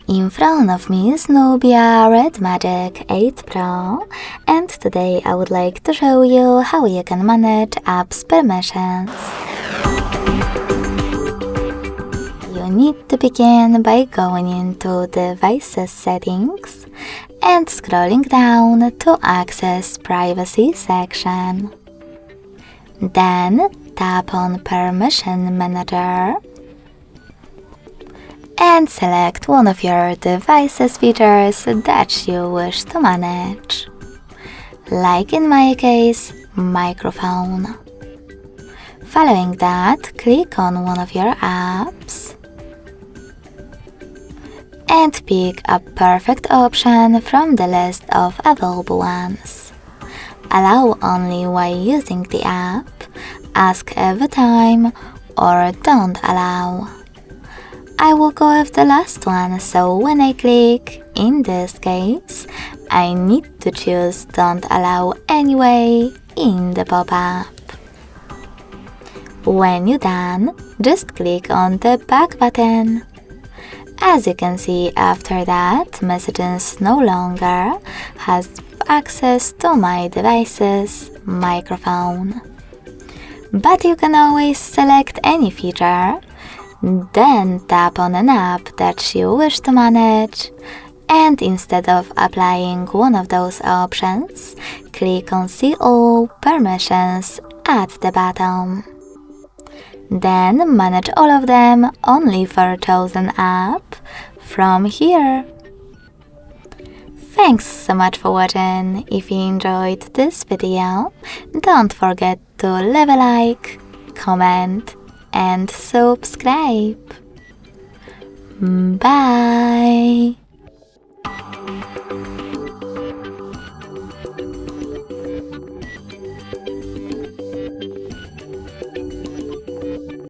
In front of me is Nubia Red Magic 8 Pro, and today I would like to show you how you can manage apps permissions. You need to begin by going into Devices Settings and scrolling down to access Privacy section. Then tap on Permission Manager and select one of your device's features that you wish to manage, like in my case, microphone. Following that, click on one of your apps and pick a perfect option from the list of available ones. Allow only while using the app, ask every time, or don't allow. I will go with the last one, so when I click, in this case, I need to choose Don't Allow anyway in the pop-up. When you're done, just click on the back button. As you can see, after that, Messages no longer has access to my device's microphone. But you can always select any feature, then tap on an app that you wish to manage, and instead of applying one of those options, click on See All Permissions at the bottom. Then manage all of them only for a chosen app from here. Thanks so much for watching. If you enjoyed this video, don't forget to leave a like, comment, and subscribe. Bye!